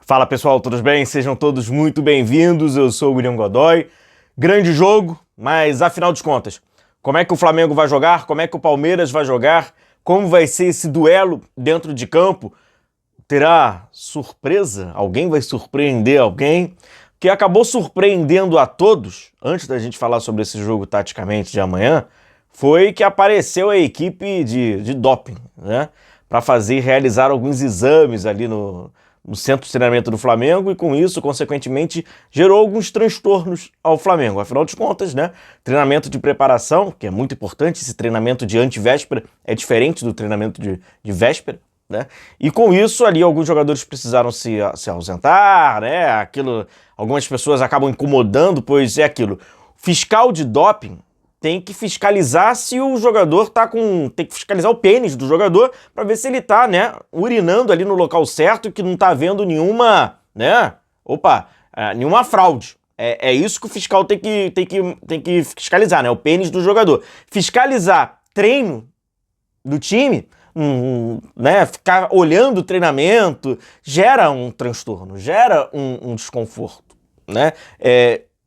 Fala pessoal, tudo bem? Sejam todos muito bem-vindos, eu sou o William Godoy. Grande jogo, mas afinal de contas, como é que o Flamengo vai jogar? Como é que o Palmeiras vai jogar? Como vai ser esse duelo dentro de campo? Terá surpresa? Alguém vai surpreender alguém? O que acabou surpreendendo a todos, antes da gente falar sobre esse jogo taticamente de amanhã, foi que apareceu a equipe de doping, né? Para realizar alguns exames ali no centro de treinamento do Flamengo e com isso, consequentemente, gerou alguns transtornos ao Flamengo. Afinal de contas, né, treinamento de preparação, que é muito importante, esse treinamento de antivéspera é diferente do treinamento de véspera, né? E com isso ali alguns jogadores precisaram se ausentar, né? Algumas pessoas acabam incomodando, pois é aquilo. Fiscal de doping tem que fiscalizar se o jogador tem que fiscalizar o pênis do jogador para ver se ele tá, né, urinando ali no local certo e que não tá havendo nenhuma, né, nenhuma fraude. É isso que o fiscal tem que fiscalizar, né, o pênis do jogador. Fiscalizar treino do time, né, ficar olhando o treinamento, gera um transtorno, gera um desconforto, né,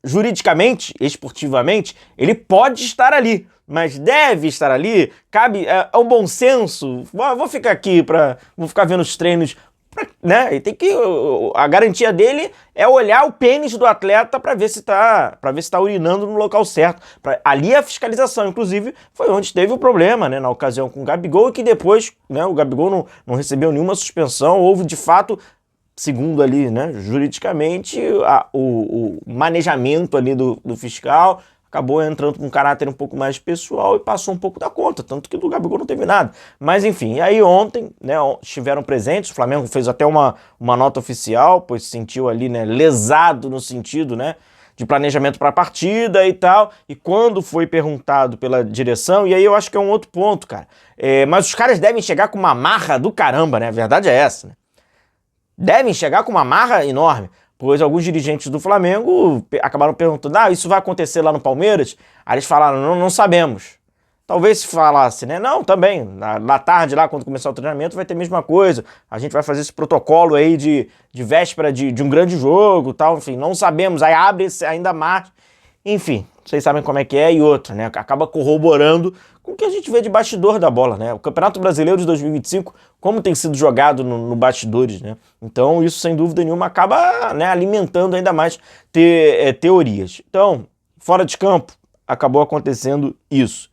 juridicamente, esportivamente, ele pode estar ali, mas deve estar ali, cabe ao bom senso. Vou ficar aqui vou ficar vendo os treinos, né? E a garantia dele é olhar o pênis do atleta para ver se tá urinando no local certo. Ali a fiscalização, inclusive, foi onde teve o problema, né? Na ocasião com o Gabigol, e que depois, né, o Gabigol não recebeu nenhuma suspensão, houve de fato, segundo ali, né, juridicamente, o manejamento ali do fiscal acabou entrando com um caráter um pouco mais pessoal e passou um pouco da conta, tanto que do Gabigol não teve nada. Mas enfim, e aí ontem, né, estiveram presentes, o Flamengo fez até uma nota oficial, pois se sentiu ali, né, lesado no sentido, né, de planejamento para a partida e tal, e quando foi perguntado pela direção, e aí eu acho que é um outro ponto, cara, mas os caras devem chegar com uma marra do caramba, né, a verdade é essa, né? Devem chegar com uma marra enorme, pois alguns dirigentes do Flamengo acabaram perguntando, isso vai acontecer lá no Palmeiras? Aí eles falaram, não sabemos. Talvez se falasse, né? Não, também, na tarde lá, quando começar o treinamento, vai ter a mesma coisa. A gente vai fazer esse protocolo aí de véspera de um grande jogo, tal, enfim, não sabemos. Aí abre ainda mais, enfim, vocês sabem como é que é, e outra, né? Acaba corroborando com o que a gente vê de bastidor da bola, né? O Campeonato Brasileiro de 2025, como tem sido jogado no bastidores, né? Então isso, sem dúvida nenhuma, acaba, né, alimentando ainda mais teorias. Então, fora de campo, acabou acontecendo isso.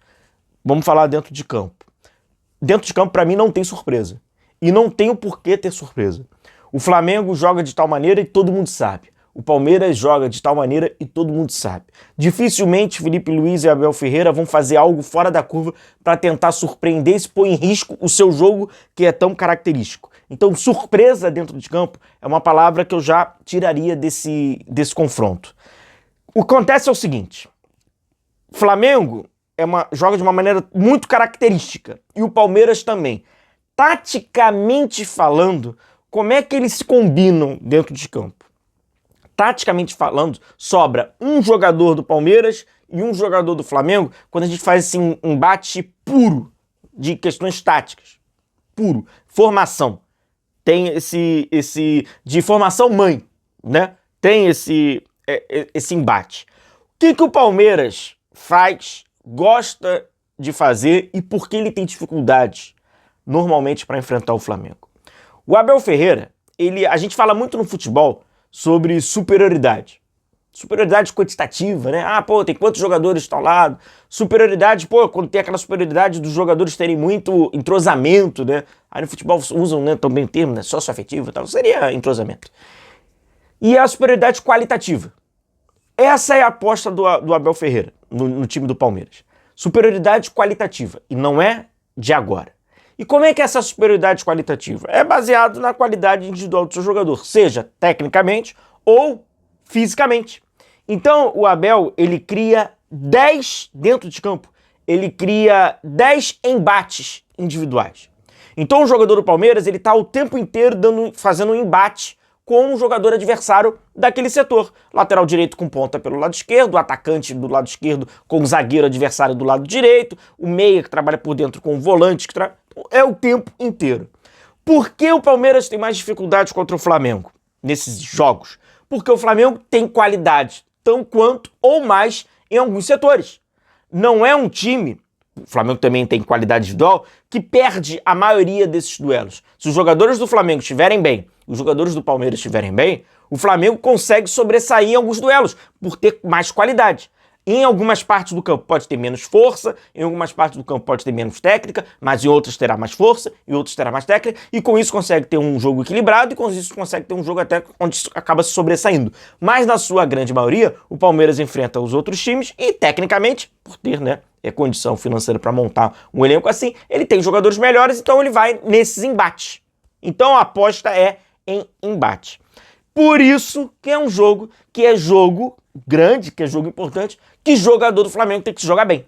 Vamos falar dentro de campo. Dentro de campo, para mim, não tem surpresa. E não tem o porquê ter surpresa. O Flamengo joga de tal maneira e todo mundo sabe. O Palmeiras joga de tal maneira e todo mundo sabe. Dificilmente Felipe Luiz e Abel Ferreira vão fazer algo fora da curva para tentar surpreender e expor em risco o seu jogo, que é tão característico. Então, surpresa dentro de campo é uma palavra que eu já tiraria desse confronto. O que acontece é o seguinte: o Flamengo joga de uma maneira muito característica e o Palmeiras também. Taticamente falando, como é que eles se combinam dentro de campo? Taticamente falando, sobra um jogador do Palmeiras e um jogador do Flamengo quando a gente faz esse embate puro de questões táticas. Puro. Formação. Tem esse de formação mãe, né? Tem esse embate. O que o Palmeiras faz, gosta de fazer e por que ele tem dificuldades normalmente para enfrentar o Flamengo? O Abel Ferreira, a gente fala muito no futebol sobre superioridade. Superioridade quantitativa, né? Tem quantos jogadores estão ao lado? Superioridade, quando tem aquela superioridade dos jogadores terem muito entrosamento, né? Aí no futebol usam, né, também o termo, né, socioafetivo e tal, seria entrosamento. E a superioridade qualitativa. Essa é a aposta do Abel Ferreira no time do Palmeiras. Superioridade qualitativa, e não é de agora. E como é que é essa superioridade qualitativa? É baseado na qualidade individual do seu jogador, seja tecnicamente ou fisicamente. Então o Abel, ele cria 10 dentro de campo, ele cria 10 embates individuais. Então o jogador do Palmeiras, ele está o tempo inteiro fazendo um embate com um jogador adversário daquele setor. Lateral direito com ponta pelo lado esquerdo, o atacante do lado esquerdo com o zagueiro adversário do lado direito, o meia que trabalha por dentro com o volante, é o tempo inteiro. Por que o Palmeiras tem mais dificuldade contra o Flamengo? nesses jogos? Porque o Flamengo tem qualidade tão quanto ou mais em alguns setores. Não é um time, o Flamengo também tem qualidade individual, que perde a maioria desses duelos. Se os jogadores do Flamengo estiverem bem, os jogadores do Palmeiras estiverem bem, o Flamengo consegue sobressair em alguns duelos, por ter mais qualidade. Em algumas partes do campo pode ter menos força, em algumas partes do campo pode ter menos técnica, mas em outras terá mais força, em outras terá mais técnica, e com isso consegue ter um jogo equilibrado, e com isso consegue ter um jogo até onde acaba se sobressaindo. Mas na sua grande maioria, o Palmeiras enfrenta os outros times e, tecnicamente, por ter, condição financeira para montar um elenco assim, ele tem jogadores melhores, então ele vai nesses embates. Então a aposta é em embate. Por isso que é um jogo grande, que é jogo importante, que jogador do Flamengo tem que se jogar bem.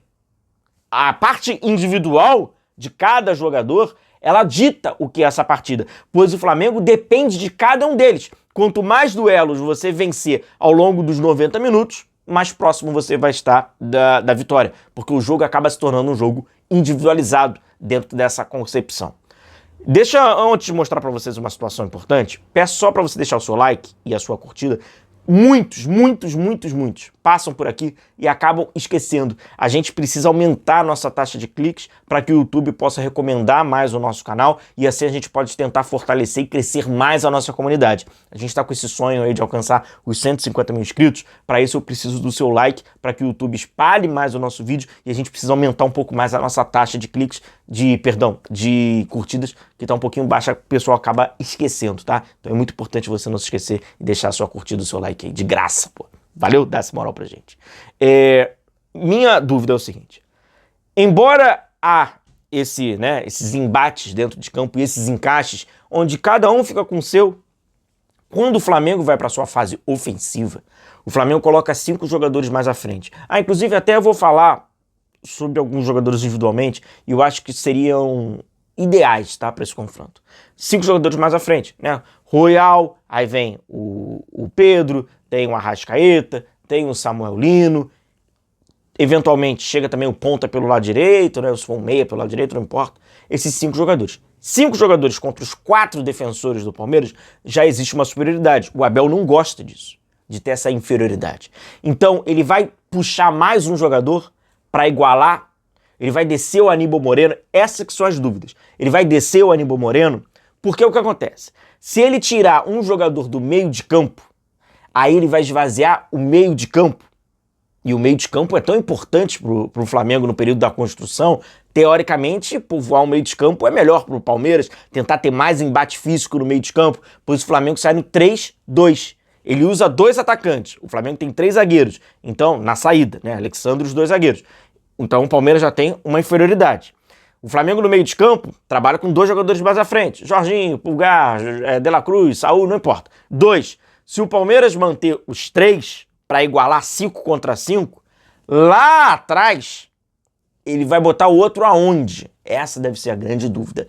A parte individual de cada jogador, ela dita o que é essa partida, pois o Flamengo depende de cada um deles. Quanto mais duelos você vencer ao longo dos 90 minutos, mais próximo você vai estar da vitória, porque o jogo acaba se tornando um jogo individualizado dentro dessa concepção. Antes de mostrar para vocês uma situação importante, peço só para você deixar o seu like e a sua curtida. Muitos passam por aqui e acabam esquecendo. A gente precisa aumentar a nossa taxa de cliques para que o YouTube possa recomendar mais o nosso canal e assim a gente pode tentar fortalecer e crescer mais a nossa comunidade. A gente está com esse sonho aí de alcançar os 150 mil inscritos. Para isso eu preciso do seu like para que o YouTube espalhe mais o nosso vídeo e a gente precisa aumentar um pouco mais a nossa taxa de cliques, de curtidas, que está um pouquinho baixa, o pessoal acaba esquecendo, tá? Então é muito importante você não se esquecer e deixar a sua curtida, o seu like aí, de graça, pô. Valeu? Dá essa moral pra gente. Minha dúvida é o seguinte. Embora há esses embates dentro de campo e esses encaixes, onde cada um fica com o seu, quando o Flamengo vai para sua fase ofensiva, o Flamengo coloca 5 jogadores mais à frente. Inclusive até eu vou falar sobre alguns jogadores individualmente, e eu acho que seriam ideais, tá, para esse confronto. 5 jogadores mais à frente, né? Royal, aí vem o Pedro, tem o Arrascaeta, tem o Samuel Lino, eventualmente chega também o ponta pelo lado direito, né? Se for um meia pelo lado direito, não importa. Esses 5 jogadores. 5 jogadores contra os 4 defensores do Palmeiras, já existe uma superioridade. O Abel não gosta disso, de ter essa inferioridade. Então ele vai puxar mais um jogador para igualar. Ele vai descer o Aníbal Moreno, essas que são as dúvidas. Ele vai descer o Aníbal Moreno, porque o que acontece? Se ele tirar um jogador do meio de campo, aí ele vai esvaziar o meio de campo. E o meio de campo é tão importante para o Flamengo no período da construção. Teoricamente, povoar o meio de campo é melhor para o Palmeiras, tentar ter mais embate físico no meio de campo, pois o Flamengo sai no 3-2. Ele usa 2 atacantes. O Flamengo tem 3 zagueiros. Então, na saída, né? Alexandre e os 2 zagueiros. Então o Palmeiras já tem uma inferioridade. O Flamengo no meio de campo trabalha com 2 jogadores mais à frente. Jorginho, Pulgar, De La Cruz, Saúl, não importa. 2. Se o Palmeiras manter os 3 para igualar 5 contra 5, lá atrás ele vai botar o outro aonde? Essa deve ser a grande dúvida.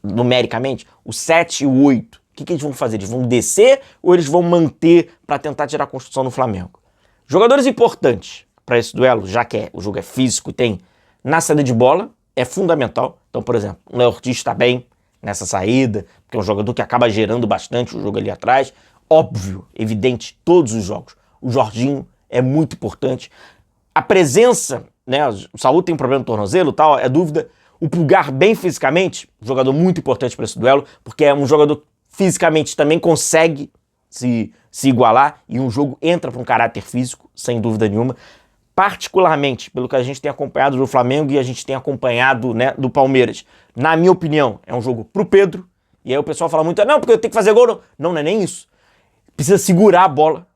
Numericamente, o 7 e o 8. O que eles vão fazer? Eles vão descer ou eles vão manter para tentar tirar a construção no Flamengo? Jogadores importantes para esse duelo, já que o jogo é físico e tem na saída de bola, é fundamental. Então, por exemplo, o Léo Ortiz está bem nessa saída, porque é um jogador que acaba gerando bastante o jogo ali atrás. Óbvio, evidente, todos os jogos. O Jorginho é muito importante. A presença, né? O Saúl tem um problema no tornozelo e tal, é dúvida. O Pulgar bem fisicamente, jogador muito importante para esse duelo, porque é um jogador que fisicamente também consegue se igualar e um jogo entra para um caráter físico, sem dúvida nenhuma. Particularmente, pelo que a gente tem acompanhado do Flamengo e a gente tem acompanhado, né, do Palmeiras. Na minha opinião, é um jogo pro Pedro. E aí o pessoal fala muito, não, porque eu tenho que fazer gol. Não é nem isso. Precisa segurar a bola.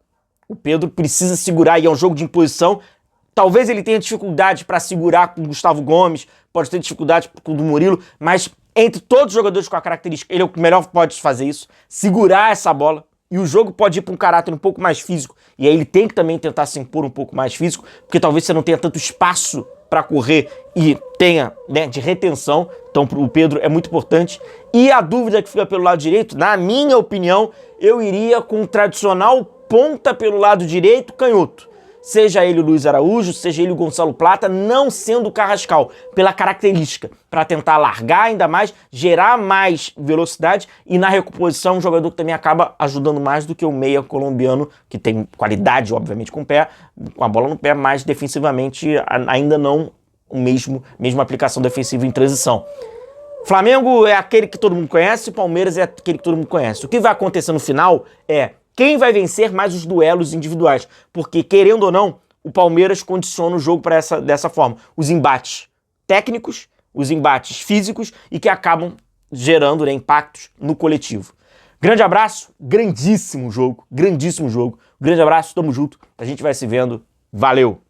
O Pedro precisa segurar e é um jogo de imposição. Talvez ele tenha dificuldade para segurar com o Gustavo Gomes, pode ter dificuldade com o do Murilo, mas entre todos os jogadores com a característica, ele é o que melhor pode fazer isso, segurar essa bola. E o jogo pode ir para um caráter um pouco mais físico. E aí ele tem que também tentar se impor um pouco mais físico, porque talvez você não tenha tanto espaço para correr e tenha, né, de retenção. Então o Pedro é muito importante. E a dúvida que fica pelo lado direito, na minha opinião, eu iria com o tradicional ponta pelo lado direito, canhoto. seja ele o Luiz Araújo, seja ele o Gonçalo Plata, não sendo o Carrascal, pela característica, para tentar largar ainda mais, gerar mais velocidade e na recomposição um jogador que também acaba ajudando mais do que o meia colombiano, que tem qualidade, obviamente, com o pé, com a bola no pé, mas defensivamente ainda não o mesma aplicação defensiva em transição. Flamengo é aquele que todo mundo conhece, Palmeiras é aquele que todo mundo conhece. O que vai acontecer no final é quem vai vencer mais os duelos individuais, porque, querendo ou não, o Palmeiras condiciona o jogo dessa forma. Os embates técnicos, os embates físicos e que acabam gerando, né, impactos no coletivo. Grande abraço, grandíssimo jogo. Grande abraço, tamo junto. A gente vai se vendo. Valeu!